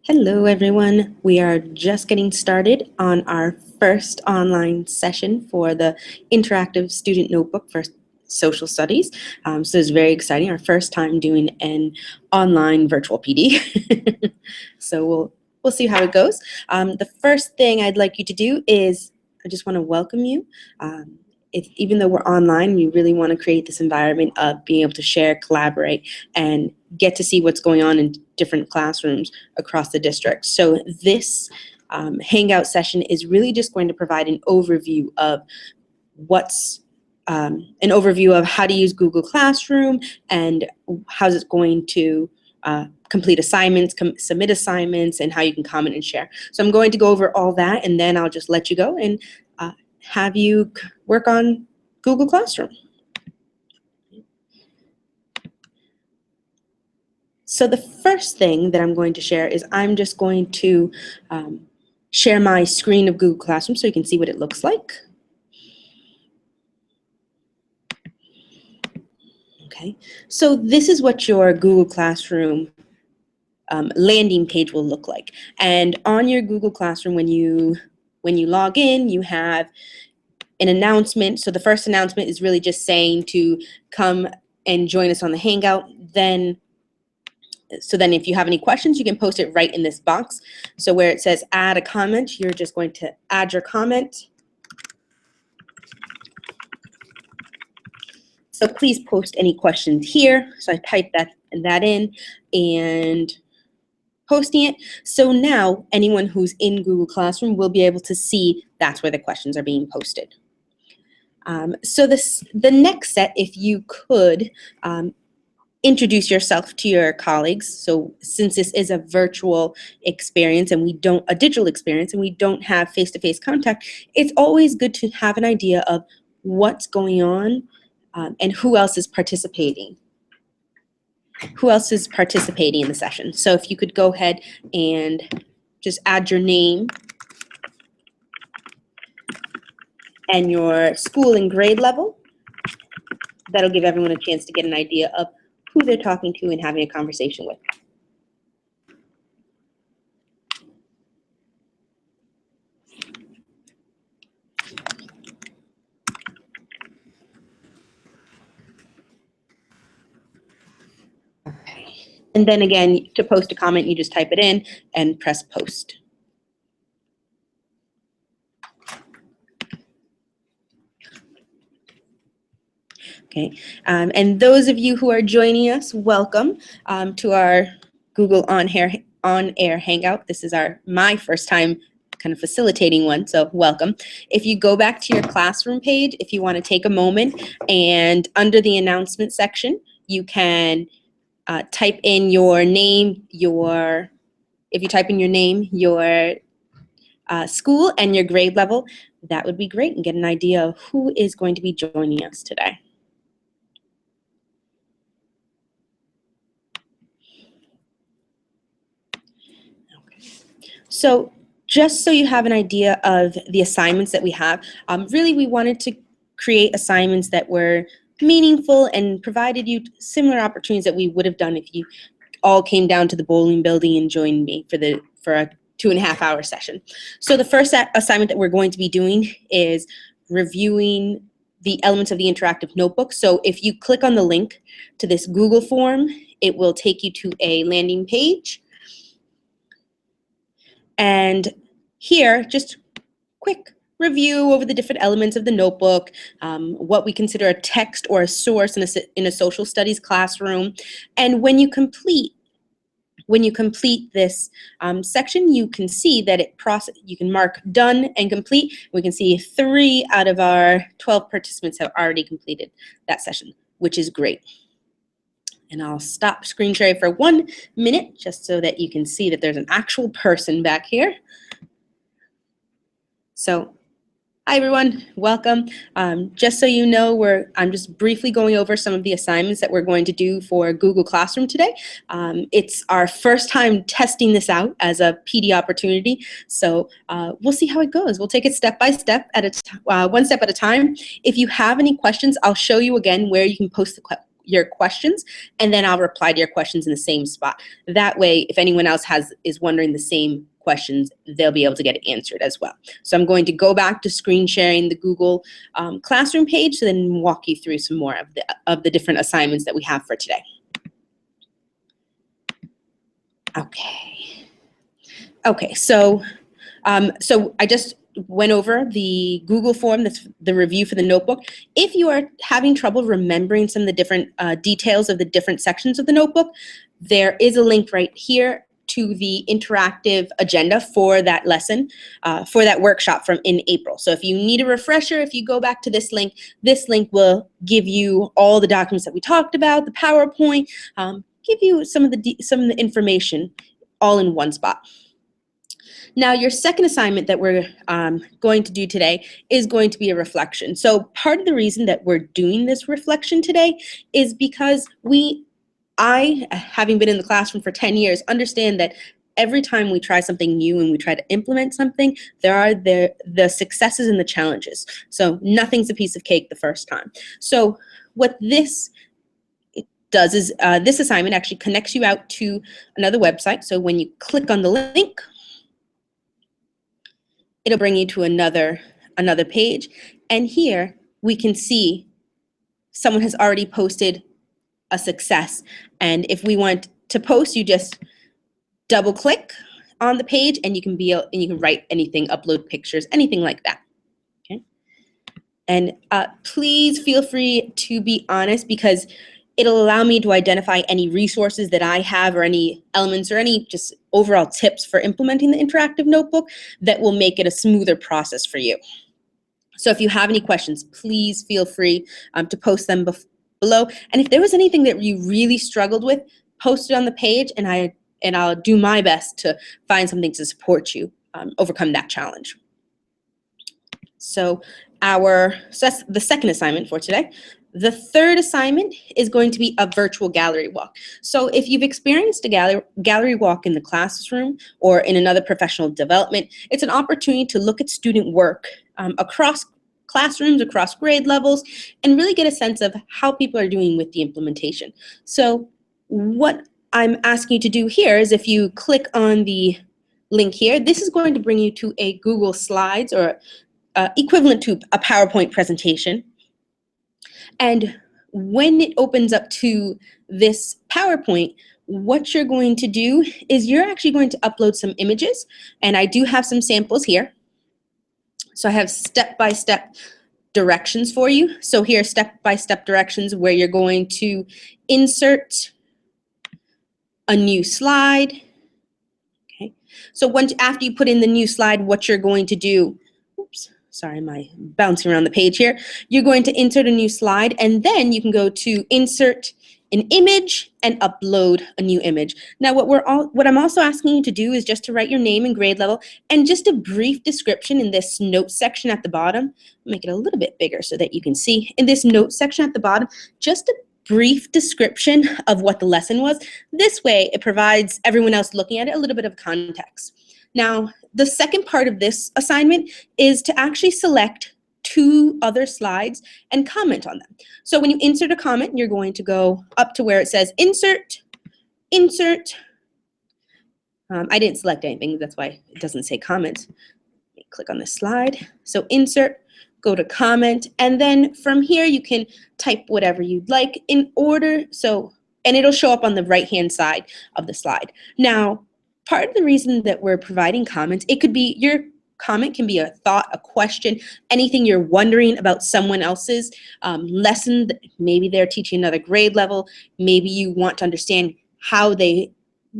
Hello, everyone. We are just getting started on our first online session for the interactive student notebook for social studies. So it's very exciting, our first time doing an online virtual PD. So we'll see how it goes. The first thing I'd like you to do is I just want to welcome you. Even though we're online, we really want to create this environment of being able to share, collaborate, and get to see what's going on in different classrooms across the district. So this Hangout session is really just going to provide an overview of how to use Google Classroom and how's it going to complete assignments, submit assignments, and how you can comment and share. So I'm going to go over all that, and then I'll just let you go and have you work on Google Classroom. So the first thing that I'm going to share is I'm just going to share my screen of Google Classroom so you can see what it looks like. Okay, so this is what your Google Classroom landing page will look like. And on your Google Classroom, when you log in, you have an announcement. So the first announcement is really just saying to come and join us on the Hangout. So then if you have any questions, you can post it right in this box. So where it says add a comment, you're just going to add your comment. So please post any questions here. So I type that in and posting it. So now anyone who's in Google Classroom will be able to see that's where the questions are being posted. So the next set, if you could introduce yourself to your colleagues. So since this is a virtual experience and a digital experience and we don't have face-to-face contact, it's always good to have an idea of what's going on and who else is participating. Who else is participating in the session? So if you could go ahead and just add your name and your school and grade level. That'll give everyone a chance to get an idea of who they're talking to and having a conversation with. Okay. And then again, to post a comment, you just type it in and press post. Okay, and those of you who are joining us, welcome to our Google On-Air Hangout. This is my first time kind of facilitating one, so welcome. If you go back to your classroom page, if you want to take a moment, and under the announcement section, you can type in your name, if you type in your name, your school, and your grade level, that would be great, and get an idea of who is going to be joining us today. So just so you have an idea of the assignments that we have, really we wanted to create assignments that were meaningful and provided you similar opportunities that we would have done if you all came down to the bowling building and joined me for a 2.5-hour session. So the first assignment that we're going to be doing is reviewing the elements of the interactive notebook. So if you click on the link to this Google form, it will take you to a landing page. And here, just quick review over the different elements of the notebook, what we consider a text or a source in a social studies classroom. And when you complete this section, you can see that you can mark done and complete. We can see 3 out of our 12 participants have already completed that session, which is great. And I'll stop screen sharing for 1 minute just so that you can see that there's an actual person back here. So, hi everyone, welcome. Just so you know, I'm just briefly going over some of the assignments that we're going to do for Google Classroom today. It's our first time testing this out as a PD opportunity, so we'll see how it goes. We'll take it step by step, one step at a time. If you have any questions, I'll show you again where you can post the your questions, and then I'll reply to your questions in the same spot. That way, if anyone else is wondering the same questions, they'll be able to get it answered as well. So I'm going to go back to screen sharing the Google Classroom page, so then walk you through some more of the different assignments that we have for today. Okay, so I just went over the Google form, that's the review for the notebook. If you are having trouble remembering some of the different details of the different sections of the notebook, there is a link right here to the interactive agenda for that lesson, for that workshop from in April. So if you need a refresher, if you go back to this link will give you all the documents that we talked about, the PowerPoint, give you some of the information all in one spot. Now, your second assignment that we're going to do today is going to be a reflection. So part of the reason that we're doing this reflection today is because I, having been in the classroom for 10 years, understand that every time we try something new and we try to implement something, there are the successes and the challenges. So nothing's a piece of cake the first time. So what this does is this assignment actually connects you out to another website. So when you click on the link, it'll bring you to another page. And here we can see someone has already posted a success. And if we want to post, you just double click on the page and you can write anything, upload pictures, anything like that. Okay. And please feel free to be honest, because it'll allow me to identify any resources that I have, or any elements, or any just overall tips for implementing the interactive notebook that will make it a smoother process for you. So if you have any questions, please feel free to post them below. And if there was anything that you really struggled with, post it on the page, and I'll do my best to find something to support you overcome that challenge. So that's the second assignment for today. The third assignment is going to be a virtual gallery walk. So if you've experienced a gallery walk in the classroom or in another professional development, it's an opportunity to look at student work across classrooms, across grade levels, and really get a sense of how people are doing with the implementation. So what I'm asking you to do here is, if you click on the link here, this is going to bring you to a Google Slides, or equivalent to a PowerPoint presentation. And when it opens up to this PowerPoint, what you're going to do is you're actually going to upload some images. And I do have some samples here. So I have step-by-step directions for you. So here are step-by-step directions where you're going to insert a new slide. Okay. So after you put in the new slide, what you're going to do, oops, sorry, I'm bouncing around the page here. You're going to insert a new slide, and then you can go to insert an image and upload a new image. Now what I'm also asking you to do is just to write your name and grade level, and just a brief description in this notes section at the bottom. Make it a little bit bigger so that you can see. In this notes section at the bottom, just a brief description of what the lesson was. This way it provides everyone else looking at it a little bit of context. Now, the second part of this assignment is to actually select 2 other slides and comment on them. So when you insert a comment, you're going to go up to where it says insert, insert. I didn't select anything, that's why it doesn't say comment. Click on this slide. So insert, go to comment, and then from here you can type whatever you'd like in order. And it'll show up on the right-hand side of the slide. Now, part of the reason that we're providing comments, it could be, your comment can be a thought, a question, anything you're wondering about someone else's lesson. Maybe they're teaching another grade level. Maybe you want to understand how they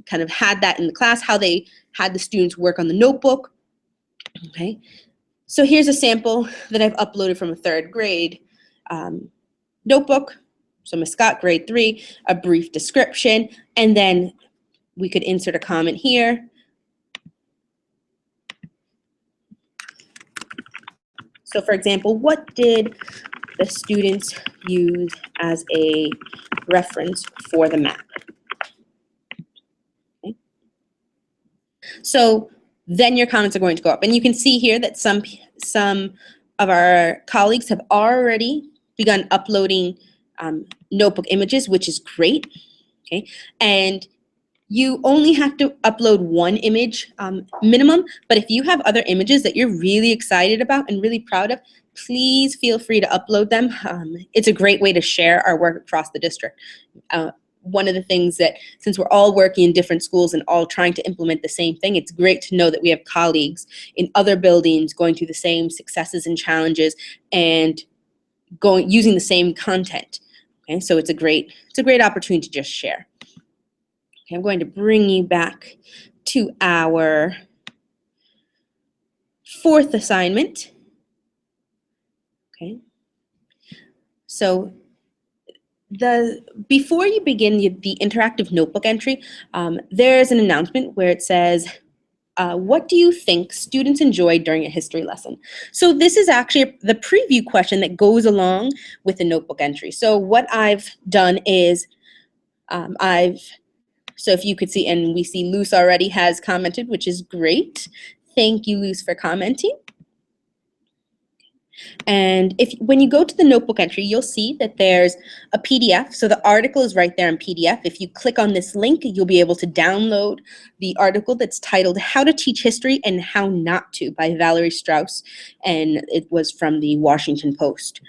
kind of had that in the class, how they had the students work on the notebook. Okay, so here's a sample that I've uploaded from a 3rd grade notebook. So Ms. Scott, grade 3, a brief description, and then we could insert a comment here. So for example, what did the students use as a reference for the map? Okay. So then your comments are going to go up. And you can see here that some of our colleagues have already begun uploading notebook images, which is great. Okay, and you only have to upload one image minimum, but if you have other images that you're really excited about and really proud of, please feel free to upload them. It's a great way to share our work across the district. One of the things that, since we're all working in different schools and all trying to implement the same thing, it's great to know that we have colleagues in other buildings going through the same successes and challenges and using the same content. Okay, so it's a great opportunity to just share. Okay, I'm going to bring you back to our fourth assignment. Okay, so before you begin the interactive notebook entry, there's an announcement where it says, what do you think students enjoyed during a history lesson? So this is actually the preview question that goes along with the notebook entry. So what I've done is so if you could see, and we see Luce already has commented, which is great. Thank you, Luce, for commenting. And when you go to the notebook entry, you'll see that there's a PDF. So the article is right there in PDF. If you click on this link, you'll be able to download the article that's titled How to Teach History and How Not to by Valerie Strauss. And it was from the Washington Post.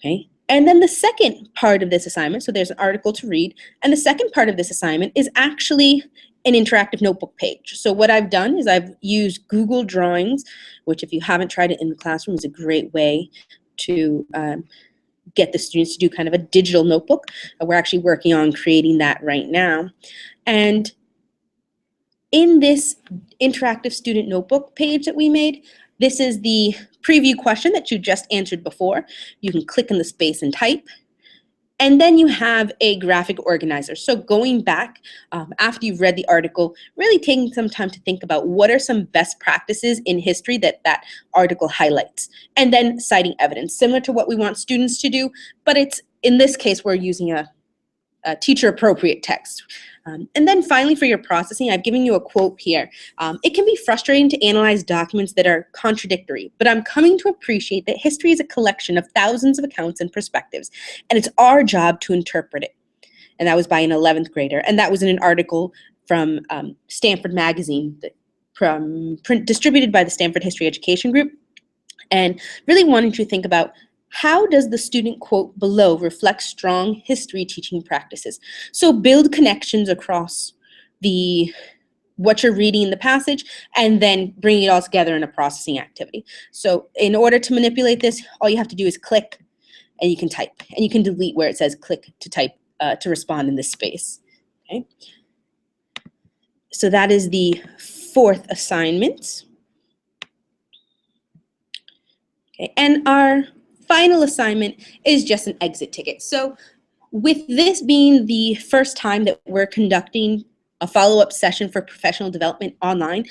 Okay. And then the second part of this assignment, so there's an article to read, and the second part of this assignment is actually an interactive notebook page. So what I've done is I've used Google Drawings, which if you haven't tried it in the classroom is a great way to get the students to do kind of a digital notebook. We're actually working on creating that right now. And in this interactive student notebook page that we made, this is the preview question that you just answered before. You can click in the space and type. And then you have a graphic organizer. So going back after you've read the article, really taking some time to think about what are some best practices in history that that article highlights. And then citing evidence, similar to what we want students to do, but it's, in this case, we're using a teacher appropriate text. And then finally, for your processing, I've given you a quote here. It can be frustrating to analyze documents that are contradictory, but I'm coming to appreciate that history is a collection of thousands of accounts and perspectives, and it's our job to interpret it. And that was by an 11th grader. And that was in an article from Stanford Magazine, distributed by the Stanford History Education Group, and really wanting to think about how does the student quote below reflect strong history teaching practices? So build connections across what you're reading in the passage and then bring it all together in a processing activity. So in order to manipulate this, all you have to do is click and you can type. And you can delete where it says click to type to respond in this space. Okay. So that is the fourth assignment. Okay. And our final assignment is just an exit ticket. So with this being the first time that we're conducting a follow-up session for professional development online,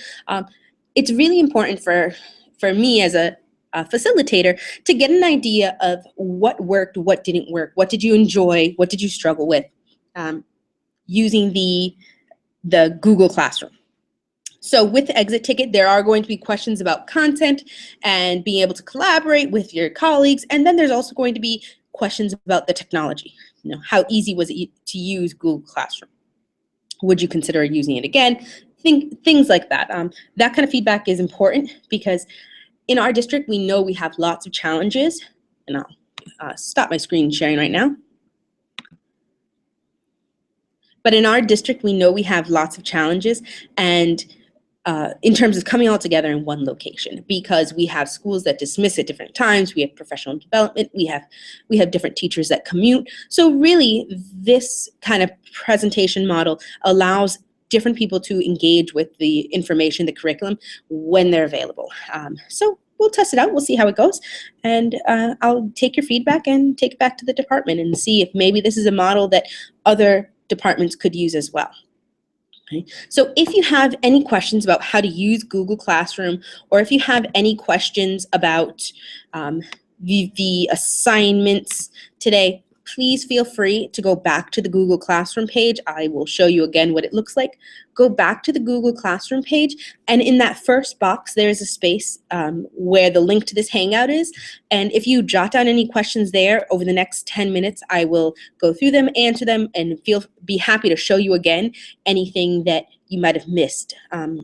it's really important for me as a facilitator to get an idea of what worked, what didn't work, what did you enjoy, what did you struggle with using the Google Classroom. So with the exit ticket, there are going to be questions about content and being able to collaborate with your colleagues. And then there's also going to be questions about the technology. You know, how easy was it to use Google Classroom? Would you consider using it again? Things like that. That kind of feedback is important because in our district, we know we have lots of challenges. And I'll stop my screen sharing right now. But in our district, we know we have lots of challenges and in terms of coming all together in one location, because we have schools that dismiss at different times, we have professional development, we have different teachers that commute. So really, this kind of presentation model allows different people to engage with the information, the curriculum, when they're available. So we'll test it out, we'll see how it goes, and I'll take your feedback and take it back to the department and see if maybe this is a model that other departments could use as well. Okay. So if you have any questions about how to use Google Classroom, or if you have any questions about the assignments today, please feel free to go back to the Google Classroom page. I will show you again what it looks like. Go back to the Google Classroom page, and in that first box, there's a space where the link to this Hangout is. And if you jot down any questions there over the next 10 minutes, I will go through them, answer them, and be happy to show you again anything that you might have missed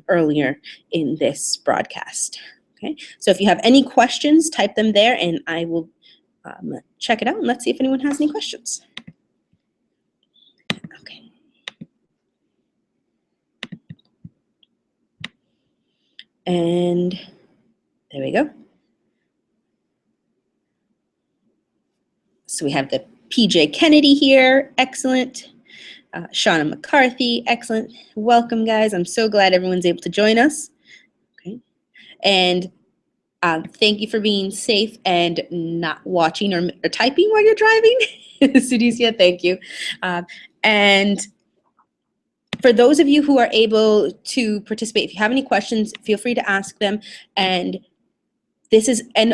earlier in this broadcast. Okay, so if you have any questions, type them there, and I will check it out, and let's see if anyone has any questions. Okay. And there we go. So we have the PJ Kennedy here, excellent. Shauna McCarthy, excellent. Welcome, guys. I'm so glad everyone's able to join us. Okay. And thank you for being safe and not watching or typing while you're driving. Sudicia, thank you. And for those of you who are able to participate, if you have any questions, feel free to ask them. And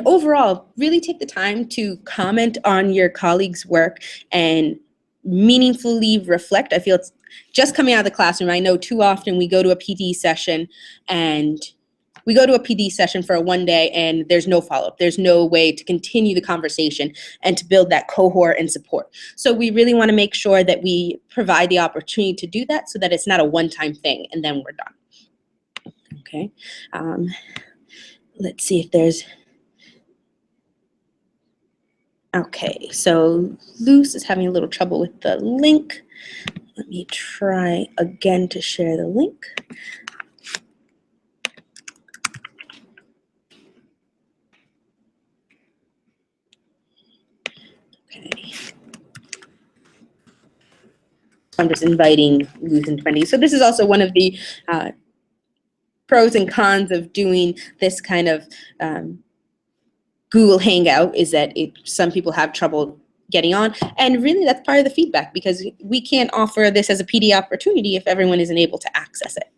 overall, really take the time to comment on your colleagues' work and meaningfully reflect. I feel it's just coming out of the classroom. I know too often we go to a PD session for a one day and there's no follow-up. There's no way to continue the conversation and to build that cohort and support. So we really want to make sure that we provide the opportunity to do that so that it's not a one-time thing and then we're done. Okay. Let's see if there's... Okay, so Luce is having a little trouble with the link. Let me try again to share the link. Okay. I'm just inviting Luce and Wendy. So this is also one of the pros and cons of doing this kind of Google Hangout, is that some people have trouble getting on, and really that's part of the feedback, because we can't offer this as a PD opportunity if everyone isn't able to access it.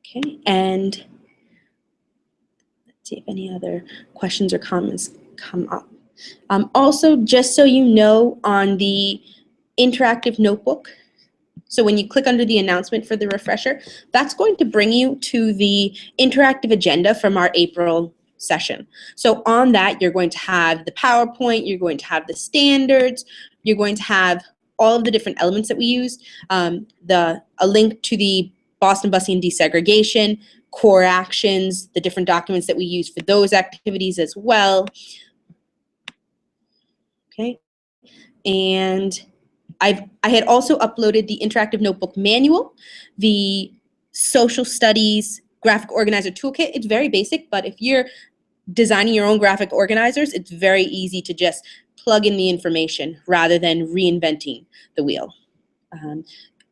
Okay, and let's see if any other questions or comments come up. Also, just so you know, on the interactive notebook, so when you click under the announcement for the refresher, that's going to bring you to the interactive agenda from our April session. So on that, you're going to have the PowerPoint, you're going to have the standards, you're going to have all of the different elements that we use, a link to the Boston busing and desegregation, core actions, the different documents that we use for those activities as well. Okay, and I had also uploaded the interactive notebook manual, the social studies graphic organizer toolkit. It's very basic, but if you're designing your own graphic organizers, it's very easy to just plug in the information rather than reinventing the wheel.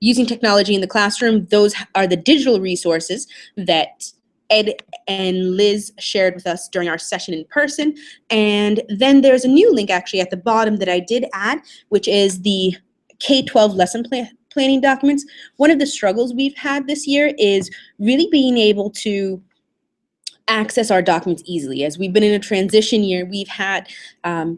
Using technology in the classroom, those are the digital resources that Ed and Liz shared with us during our session in person. And then there's a new link actually at the bottom that I did add, which is the K-12 lesson planning documents. One of the struggles we've had this year is really being able to access our documents easily. As we've been in a transition year, we've had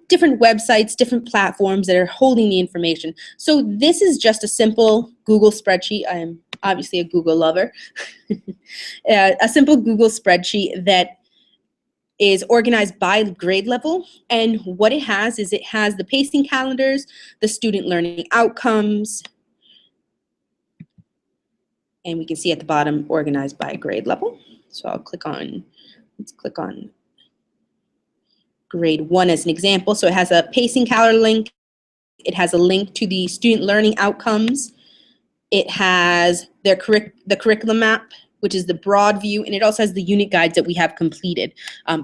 different websites, different platforms that are holding the information. So this is just a simple Google spreadsheet. I am obviously a Google lover. A simple Google spreadsheet that is organized by grade level, and what it has is it has the pacing calendars, the student learning outcomes, and we can see at the bottom organized by grade level. So let's click on grade 1 as an example. So it has a pacing calendar link, it has a link to the student learning outcomes, it has the curriculum map, which is the broad view, and it also has the unit guides that we have completed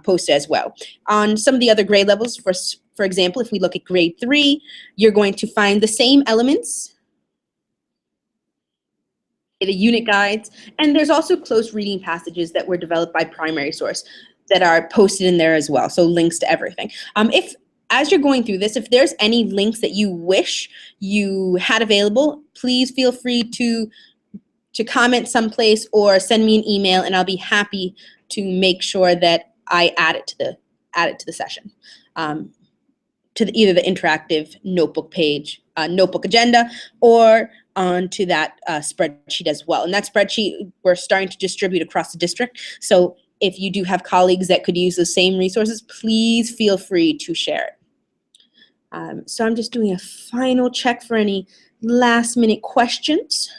posted as well. On some of the other grade levels, for example, if we look at grade 3, you're going to find the same elements, the unit guides, and there's also close reading passages that were developed by Primary Source that are posted in there as well, so links to everything. As you're going through this, if there's any links that you wish you had available, please feel free to comment someplace or send me an email, and I'll be happy to make sure that I add it to the session, to either the interactive notebook page, notebook agenda, or onto that spreadsheet as well. And that spreadsheet we're starting to distribute across the district. So if you do have colleagues that could use the same resources, please feel free to share it. So I'm just doing a final check for any last minute questions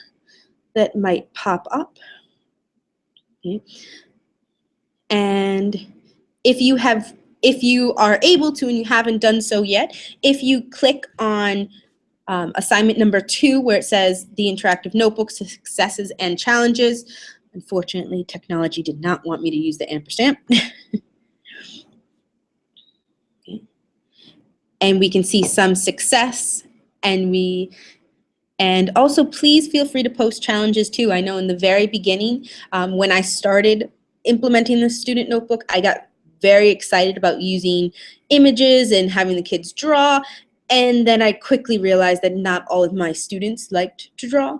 that might pop up. Okay. And if you are able to and you haven't done so yet, if you click on assignment number 2 where it says the interactive notebook successes and challenges, unfortunately technology did not want me to use the ampersand. Okay. And we can see some success, and also please feel free to post challenges too. I know in the very beginning when I started implementing the student notebook, I got very excited about using images and having the kids draw, and then I quickly realized that not all of my students liked to draw.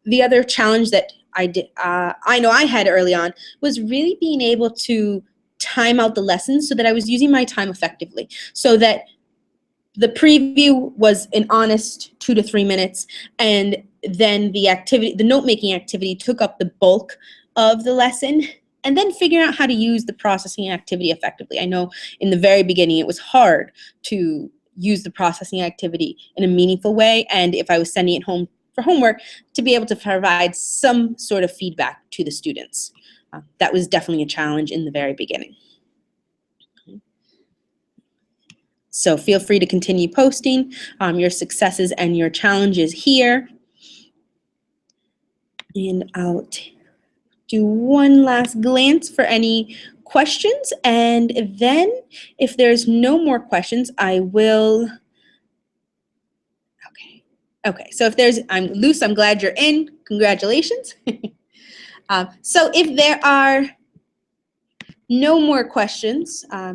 The other challenge that I know I had early on was really being able to time out the lessons so that I was using my time effectively, so that the preview was an honest 2 to 3 minutes, and then the note-making activity took up the bulk of the lesson, and then figuring out how to use the processing activity effectively. I know in the very beginning it was hard to use the processing activity in a meaningful way, and if I was sending it home for homework, to be able to provide some sort of feedback to the students. That was definitely a challenge in the very beginning. So feel free to continue posting your successes and your challenges here. And I'll do one last glance for any questions, and then if there's no more questions, I will. Okay, so if there's, Luce, I'm glad you're in. Congratulations. So if there are no more questions, hi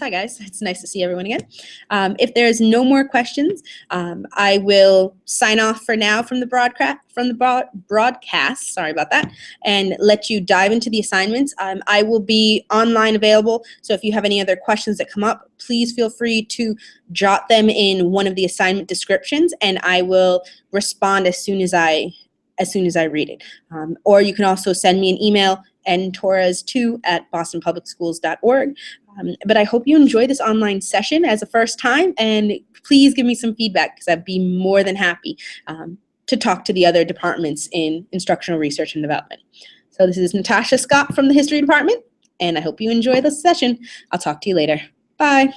guys, it's nice to see everyone again. If there's no more questions, I will sign off for now from the broadcast, sorry about that, and let you dive into the assignments. I will be online available, so if you have any other questions that come up, please feel free to jot them in one of the assignment descriptions, and I will respond as soon as I read it. Or you can also send me an email, ntorres2@bostonpublicschools.org. But I hope you enjoy this online session as a first time, and please give me some feedback because I'd be more than happy to talk to the other departments in instructional research and development. So this is Natasha Scott from the History Department, and I hope you enjoy this session. I'll talk to you later. Bye.